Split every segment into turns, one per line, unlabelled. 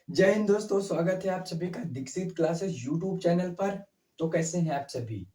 जय हिंद दोस्तों, स्वागत है आप सभी का दीक्षित क्लासेस यूट्यूब चैनल पर। तो कैसे हैं आप सभी?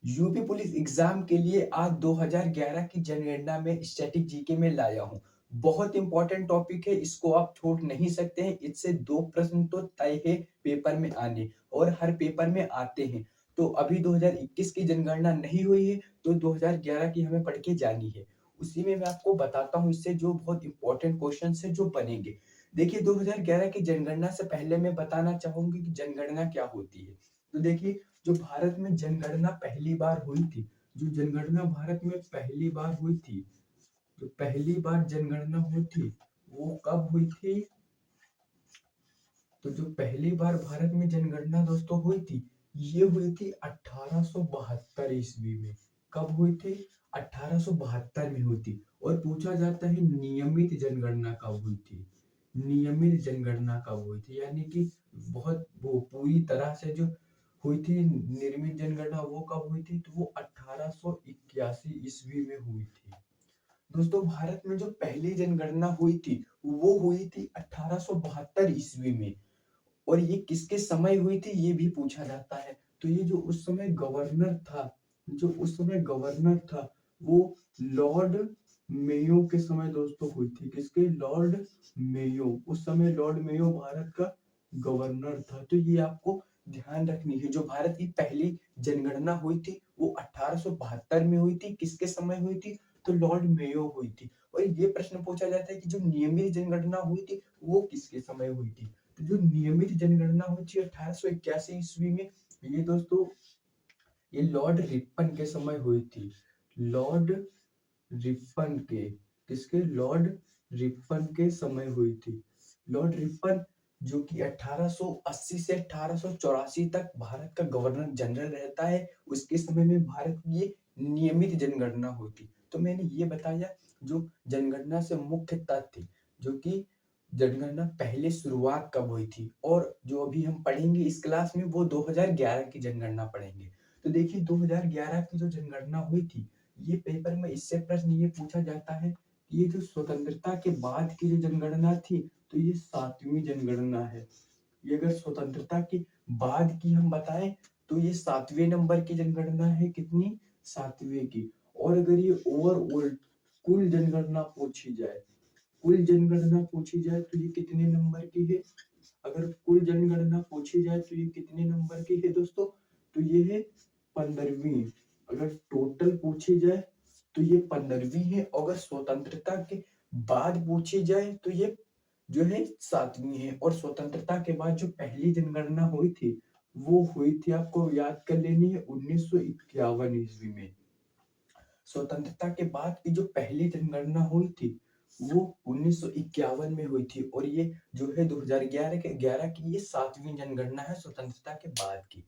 यूपी पुलिस एग्जाम के लिए आज 2011 की जनगणना में स्टैटिक जीके में लाया हूं। बहुत इंपॉर्टेंट टॉपिक है, इसको आप छोड़ नहीं सकते हैं। इससे दो प्रश्न तो तय है पेपर में आने, और हर पेपर में आते हैं। तो अभी 2021 की जनगणना नहीं हुई है, तो 2011 की हमें पढ़ के जानी है। उसी में मैं आपको बताता हूँ इससे जो बहुत इंपॉर्टेंट क्वेश्चन है जो बनेंगे। देखिए, 2011 की जनगणना से पहले मैं बताना चाहूंगी कि जनगणना क्या होती है। तो देखिए, जो भारत में जनगणना पहली बार हुई थी, जो जनगणना भारत में पहली बार हुई थी, जो पहली बार जनगणना हुई थी, वो कब हुई थी? तो जो पहली बार भारत में जनगणना दोस्तों हुई थी, ये हुई थी 1872 ईस्वी में। कब हुई थी? 1872 में हुई थी। और पूछा जाता है नियमित जनगणना कब हुई थी। नियमित जनगणना कब हुई थी, यानी कि बहुत वो पूरी तरह से जो हुई थी निर्मित जनगणना, वो कब हुई थी? तो वो 1881 ईस्वी में हुई थी। दोस्तों, भारत में जो पहली जनगणना हुई थी, वो हुई थी 1872 ईस्वी में। और ये किसके समय हुई थी ये भी पूछा जाता है। तो ये जो उस समय गवर्नर था, जो उस समय गवर्नर था, वो लॉर्ड मेयो के समय दोस्तों हुई थी। किसके? Lord Mayo. उस समय लॉर्ड मेयो भारत का गवर्नर था। तो ये आपको ध्यान रखनी है। जो भारत की पहली जनगणना हुई थी वो 1872 में हुई थी। किसके समय हुई थी? तो लॉर्ड मेयो हुई थी। और ये प्रश्न पूछा जाता है कि जो नियमित जनगणना हुई थी वो किसके समय हुई थी? तो जो नियमित जनगणना हुई थी 1881 ईस्वी में, ये दोस्तों ये लॉर्ड रिपन के समय हुई थी। लॉर्ड रिपन के, किसके? लॉर्ड रिपन के समय हुई थी। लॉर्ड रिपन जो कि 1880 से 1884 तक भारत का गवर्नर जनरल रहता है, उसके समय में भारत की ये नियमित जनगणना हुई थी। तो मैंने ये बताया जो जनगणना से मुख्य तथ्य, जो कि जनगणना पहले शुरुआत कब हुई थी, और जो अभी हम पढ़ेंगे इस क्लास में वो 2011 की जनगणना पढ़ेंगे। तो देखिए, 2011 की जो जनगणना हुई थी, ये पेपर में इससे प्रश्न ये पूछा जाता है कि ये जो स्वतंत्रता के बाद की जो जनगणना थी, तो ये 7वीं जनगणना है। ये अगर स्वतंत्रता के बाद की हम बताएं तो ये 7वें नंबर की जनगणना है। कितनी? 7वें की। और अगर ये ओवरऑल कुल जनगणना पूछी जाए, कुल जनगणना पूछी जाए तो ये कितने नंबर की है? अगर कुल जनगणना पूछी जाए तो ये कितने नंबर की है दोस्तों? तो ये है 15वीं। अगर टोटल पूछी जाए तो ये 15वीं है। अगर स्वतंत्रता के बाद पूछी जाए तो ये जो है 7वीं है। और स्वतंत्रता के बाद जो पहली जनगणना हुई थी, वो हुई थी, आपको याद कर लेनी है, 1951 ईस्वी में। स्वतंत्रता के बाद की जो पहली जनगणना हुई थी वो 1951 में हुई थी। और ये जो है 2011 के 11 की ये 7वीं जनगणना है स्वतंत्रता के बाद की।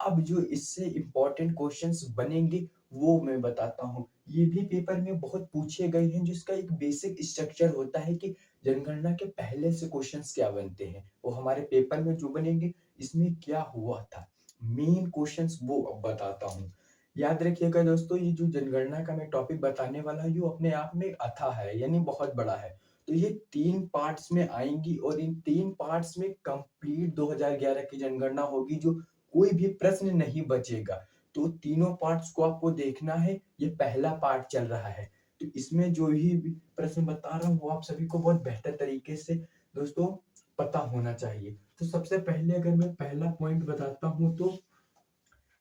अब जो इससे इंपॉर्टेंट क्वेश्चंस बनेंगे वो मैं बताता हूँ। ये भी पेपर में बहुत पूछे गए हैं, जिसका एक बेसिक स्ट्रक्चर होता है कि जनगणना के पहले से क्वेश्चंस क्या बनते हैं, वो हमारे पेपर में जो बनेंगे इसमें क्या हुआ था, मेन क्वेश्चंस वो अब बताता हूँ। याद रखिएगा दोस्तों, ये जो जनगणना का मैं टॉपिक बताने वाला हूँ, ये अपने आप में अथा है, यानी बहुत बड़ा है। तो ये 3 पार्ट्स में आएंगी, और इन 3 पार्ट्स में कंप्लीट 2011 की जनगणना होगी, जो कोई भी प्रश्न नहीं बचेगा। तो तीनों पार्ट्स को आपको देखना है। ये पहला पार्ट चल रहा है, तो इसमें जो भी प्रश्न बता रहा हूँ वो आप सभी को बहुत बेहतर तरीके से दोस्तों पता होना चाहिए। तो सबसे पहले अगर मैं पहला पॉइंट बताता हूँ, तो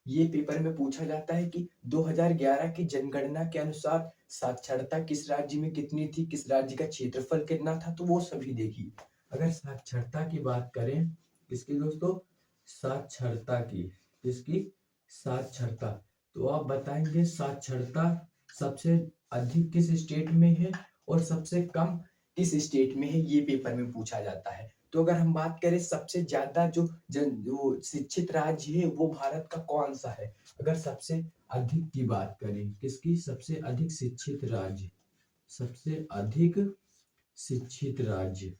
ये पेपर में पूछा जाता है कि 2011 की जनगणना के अनुसार साक्षरता किस राज्य में कितनी थी, किस राज्य का क्षेत्रफल कितना था। तो वो सभी देखिए। अगर साक्षरता की बात करें, किसकी दोस्तों? साक्षरता की। किसकी? साक्षरता। तो आप बताएंगे साक्षरता सबसे अधिक किस स्टेट में है और सबसे कम किस स्टेट में है, ये पेपर में पूछा जाता है। तो अगर हम बात करें सबसे ज्यादा जो शिक्षित राज्य है वो भारत का कौन सा है? अगर सबसे अधिक की बात करें, किसकी? सबसे अधिक शिक्षित राज्य, सबसे अधिक शिक्षित राज्य,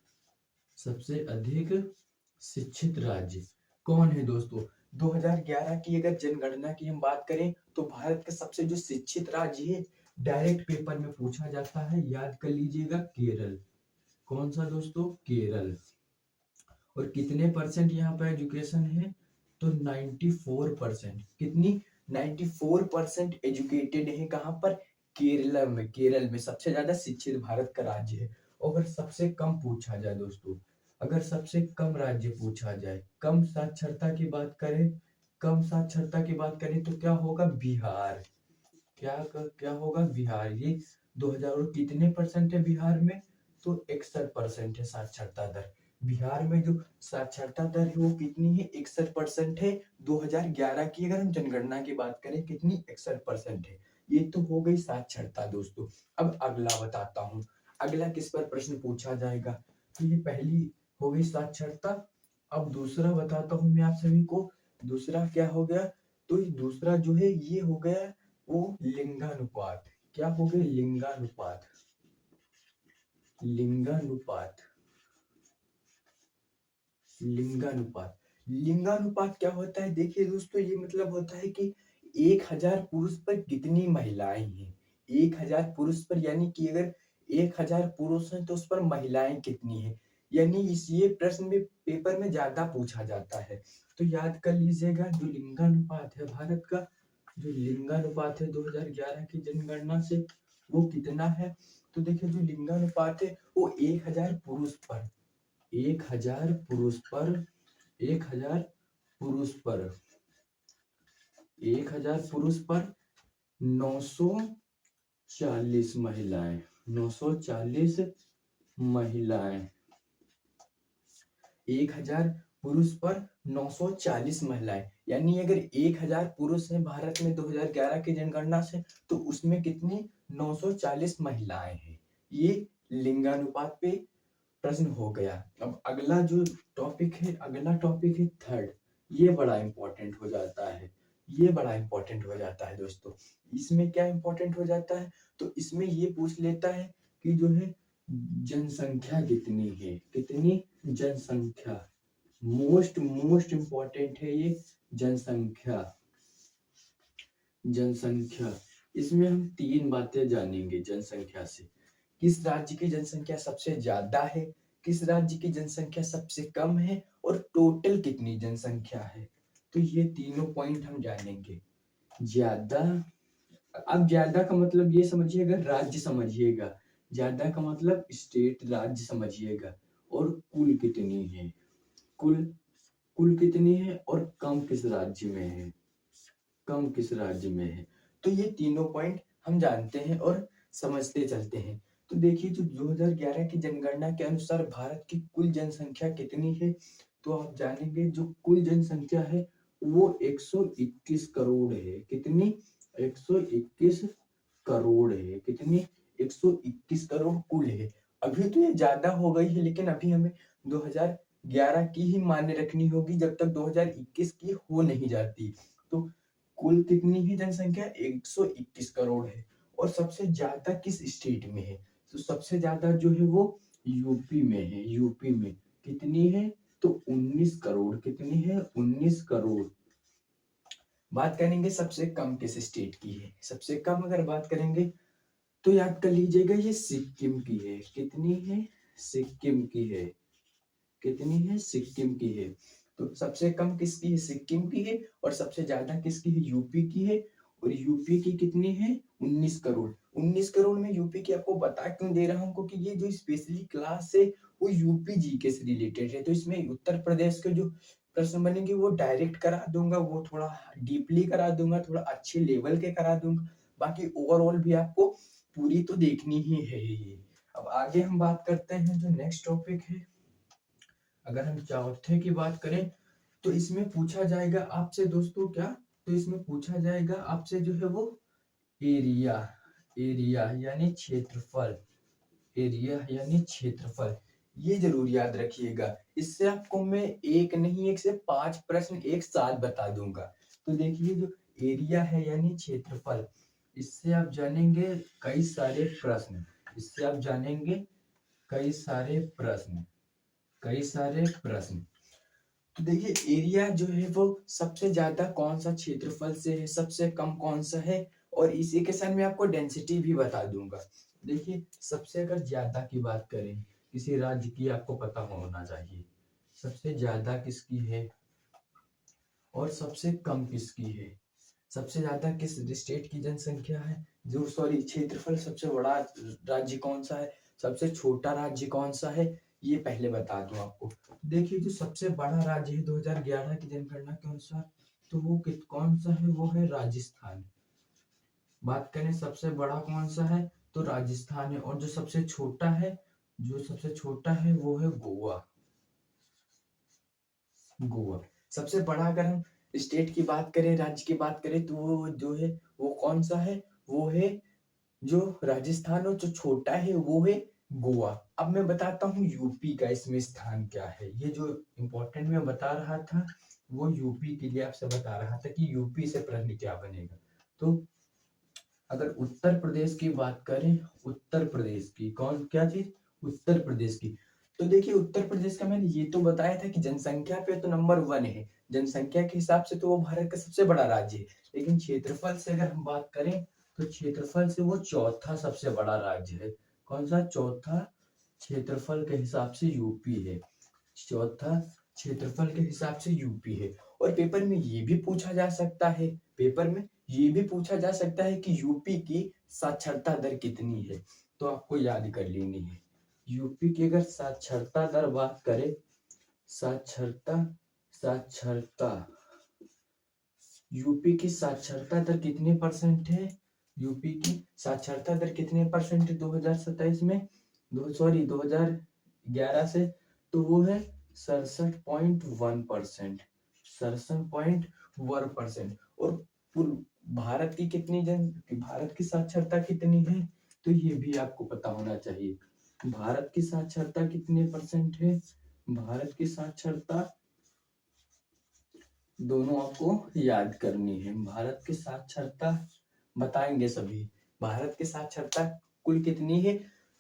सबसे अधिक शिक्षित राज्य कौन है दोस्तों? 2011 की अगर जनगणना की हम बात करें तो भारत का सबसे जो शिक्षित राज्य है, डायरेक्ट पेपर में पूछा जाता है, याद कर लीजिएगा, केरल। कौन सा दोस्तों? केरल। और कितने परसेंट यहाँ पे एजुकेशन है, तो 94%। कितनी? 94% एजुकेटेड है। कहाँ पर? केरला में। केरल में सबसे ज्यादा शिक्षित भारत का राज्य है। अगर सबसे कम पूछा जाए दोस्तों, अगर सबसे कम राज्य पूछा जाए, कम साक्षरता की बात करें, कम साक्षरता की बात करें तो क्या होगा? बिहार। क्या होगा? बिहार। ये 2000 और कितने परसेंट है बिहार में? तो 61% है साक्षरता दर। बिहार में जो साक्षरता दर है वो कितनी है? 61% है। 2011 की अगर हम जनगणना की बात करें, कितनी? 61% है। ये तो हो गई साक्षरता दोस्तों। अब अगला बताता हूँ, अगला किस पर प्रश्न पूछा जाएगा। तो ये पहली हो गई साक्षरता। अब दूसरा बताता हूँ मैं आप सभी को। दूसरा क्या हो गया? तो दूसरा जो है ये हो गया वो लिंगानुपात। क्या हो गए? लिंगानुपात। लिंगानुपात। लिंगानुपात। लिंगानुपात क्या होता है? देखिए दोस्तों, ये मतलब होता है कि 1000 पुरुष पर कितनी महिलाएं हैं। 1000 पुरुष पर, यानी कि अगर 1000 पुरुष हैं तो उस पर महिलाएं कितनी हैं। यानी इस ये प्रश्न में पेपर में ज्यादा पूछा जाता है। तो याद कर लीजिएगा, जो लिंगानुपात है भारत का, जो लिंगानुपात है 2011 की जनगणना से, वो कितना है? तो देखिए जो लिंगानुपात है वो 1000 पुरुष पर, 1000 पुरुष पर, 1000 पुरुष पर, 1000 पुरुष पर 940 महिलाएं, 940 महिलाएं। 1000 पुरुष पर 940 महिलाएं, यानी अगर 1000 पुरुष हैं भारत में 2011 की जनगणना से, तो उसमें कितनी? 940 महिलाएं हैं। ये लिंगानुपात पे प्रश्न हो गया। अब अगला जो टॉपिक है, अगला टॉपिक है थर्ड। ये बड़ा इंपॉर्टेंट हो जाता है। ये बड़ा इंपॉर्टेंट हो जाता है दोस्तों। इसमें क्या इंपॉर्टेंट हो जाता है? तो इसमें ये पूछ लेता है कि जो है जनसंख्या कितनी है। कितनी? जनसंख्या। मोस्ट इंपॉर्टेंट है ये जनसंख्या। जनसंख्या। इसमें हम 3 बातें जानेंगे जनसंख्या से। किस राज्य की जनसंख्या सबसे ज्यादा है, किस राज्य की जनसंख्या सबसे कम है, और टोटल कितनी जनसंख्या है। तो ये तीनों पॉइंट हम जानेंगे। ज्यादा, अब ज्यादा का मतलब ये समझिएगा, राज्य समझिएगा। ज्यादा का मतलब स्टेट, राज्य समझिएगा। और कुल कितनी है, कुल, कुल कितनी है, और कम किस राज्य में है, कम किस राज्य में है। तो ये तीनों पॉइंट हम जानते हैं और समझते चलते हैं। तो देखिए जो 2011 की जनगणना के अनुसार भारत की कुल जनसंख्या कितनी है, तो आप जानेंगे जो कुल जनसंख्या है वो 121 करोड़ है। कितनी? 121 करोड़ है। कितनी? 121 करोड़ कुल है। अभी तो ये ज्यादा हो गई है, लेकिन अभी हमें 2011 की ही मान्य रखनी होगी, जब तक 2021 की हो नहीं जाती। तो कुल कितनी है जनसंख्या? 121 करोड़ है। और सबसे ज्यादा किस स्टेट में है? तो सबसे ज्यादा जो है वो यूपी में है। यूपी में कितनी है? तो 19 करोड़। कितनी है? 19 करोड़। बात करेंगे सबसे कम किस स्टेट की है। सबसे कम अगर बात करेंगे तो याद कर लीजिएगा, ये सिक्किम की है। कितनी है? सिक्किम की है। कितनी है? सिक्किम की है। तो सबसे कम किसकी है? सिक्किम की है। और सबसे ज्यादा किसकी है? यूपी की है। और यूपी की कितनी है? 19 करोड़। 19 करोड़ में यूपी की आपको बता क्यों दे रहा हूँ, क्योंकि ये जो स्पेशली क्लास है वो यूपी जीके से रिलेटेड है। तो इसमें उत्तर प्रदेश के जो प्रश्न बनेंगे वो डायरेक्ट करा दूंगा, वो थोड़ा डीपली करा दूंगा, थोड़ा अच्छे लेवल के करा दूंगा। बाकी ओवरऑल भी आपको पूरी तो देखनी ही है ये। अब आगे हम बात करते हैं जो नेक्स्ट टॉपिक है। अगर हम चौथे की बात करें तो इसमें पूछा जाएगा आपसे दोस्तों क्या, तो इसमें पूछा जाएगा आपसे जो है वो एरिया। एरिया यानी क्षेत्रफल। एरिया यानी क्षेत्रफल। ये जरूर याद रखिएगा। इससे आपको मैं एक नहीं, एक से 5 प्रश्न एक साथ बता दूंगा। तो देखिए जो एरिया है यानी क्षेत्रफल, इससे आप जानेंगे कई सारे प्रश्न। इससे आप जानेंगे कई सारे प्रश्न, कई सारे प्रश्न। तो देखिए एरिया जो है वो सबसे ज्यादा कौन सा क्षेत्रफल से है, सबसे कम कौन सा है, और इसी के साथ मैं आपको डेंसिटी भी बता दूंगा। देखिए सबसे अगर ज्यादा की बात करें किसी राज्य की, आपको पता होना चाहिए सबसे ज्यादा किसकी है और सबसे कम किसकी है? सबसे ज्यादा किस स्टेट की जनसंख्या है, जो सॉरी क्षेत्रफल, सबसे बड़ा राज्य कौन सा है, सबसे छोटा राज्य कौन सा है, ये पहले बता दूं आपको। देखिए जो सबसे बड़ा राज्य है 2011 की जनगणना के अनुसार, तो वो कौन सा है, वो है राजस्थान। बात करें सबसे बड़ा कौन सा है, तो राजस्थान है। और जो सबसे छोटा है, जो सबसे छोटा है वो है गोवा। गोवा सबसे बड़ा। अगर हम स्टेट की बात करें, राज्य की बात करें, तो वो जो है वो कौन सा है, वो है जो राजस्थान, और जो छोटा है वो है गोवा। अब मैं बताता हूँ यूपी का इसमें स्थान क्या है। ये जो इम्पोर्टेंट मैं बता रहा था वो यूपी के लिए आपसे बता रहा था कि यूपी से प्रश्न क्या बनेगा। तो अगर उत्तर प्रदेश की बात करें, उत्तर प्रदेश की कौन क्या चीज, उत्तर प्रदेश की, तो देखिए उत्तर प्रदेश का मैंने ये तो बताया था कि जनसंख्या पे तो नंबर 1 है। जनसंख्या के हिसाब से तो वो भारत का सबसे बड़ा राज्य है। लेकिन क्षेत्रफल से अगर हम बात करें, तो क्षेत्रफल से वो चौथा सबसे बड़ा राज्य है। कौन सा? चौथा क्षेत्रफल के हिसाब से यूपी है। चौथा क्षेत्रफल के हिसाब से यूपी है। और पेपर में ये भी पूछा जा सकता है, पेपर में ये भी पूछा जा सकता है कि यूपी की साक्षरता दर कितनी है, तो आपको याद कर लेनी है। यूपी की अगर साक्षरता दर बात करें, साक्षरता साक्षरता यूपी की साक्षरता दर कितने परसेंट है, यूपी की साक्षरता दर कितने परसेंट है 2027 में, दो सॉरी 2011 से, तो वो है 67.1%। 67.1%। और भारत की कितनी भारत की साक्षरता कितनी है, तो ये भी आपको पता होना चाहिए। भारत की साक्षरता कितने परसेंट है, भारत की साक्षरता दोनों आपको याद करनी है। भारत की साक्षरता बताएंगे सभी। भारत की साक्षरता कुल कितनी है,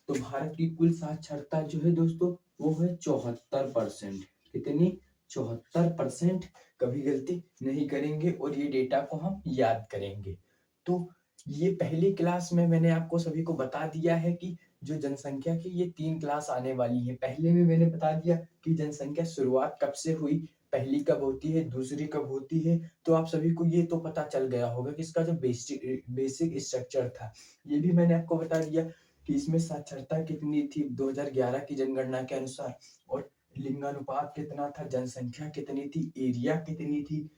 तो भारत की कुल साक्षरता जो है दोस्तों वो है 74%। कितनी? 74%। कभी गलती नहीं करेंगे और ये डेटा को हम याद करेंगे। तो ये पहली क्लास में मैंने आपको सभी को बता दिया है कि जो जनसंख्या की ये 3 क्लास आने वाली है। पहले में मैंने बता दिया कि जनसंख्या शुरुआत कब से हुई, पहली कब होती है, दूसरी कब होती है। तो आप सभी को ये तो पता चल गया होगा कि इसका जो बेसिक स्ट्रक्चर था, ये भी मैंने आपको बता दिया कि इसमें साक्षरता कितनी थी 2011 की जनगणना के अनुसार, और लिंगानुपात कितना था, जनसंख्या कितनी थी, एरिया कितनी थी।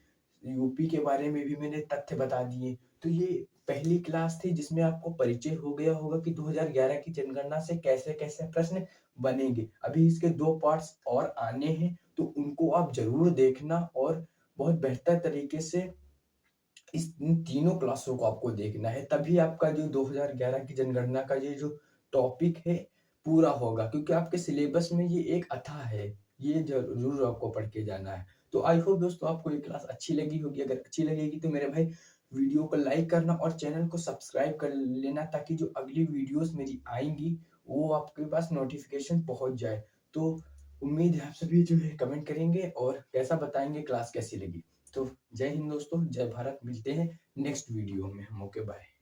यूपी के बारे में भी मैंने तथ्य बता दिए। तो ये पहली क्लास थी जिसमें आपको परिचय हो गया होगा कि 2011 की जनगणना से कैसे कैसे प्रश्न बनेंगे। अभी इसके 2 पार्ट्स और आने हैं, तो उनको आप जरूर देखना और बहुत बेहतर तरीके से इन तीनों क्लासों को आपको देखना है। तभी आपका जो 2011 की जनगणना का ये जो टॉपिक है पूरा होगा, क्योंकि आपके सिलेबस में ये एक अथा है, ये जरूर आपको पढ़ के जाना है। तो आई होप दोस्तों आपको ये क्लास अच्छी लगी होगी। अगर अच्छी लगेगी तो मेरे भाई वीडियो को लाइक करना और चैनल को सब्सक्राइब कर लेना, ताकि जो अगली वीडियोस मेरी आएंगी वो आपके पास नोटिफिकेशन पहुंच जाए। तो उम्मीद है आप सभी जो है कमेंट करेंगे और कैसा बताएंगे क्लास कैसी लगी। तो जय हिंद दोस्तों, जय भारत। मिलते हैं नेक्स्ट वीडियो में हम। Okay bye.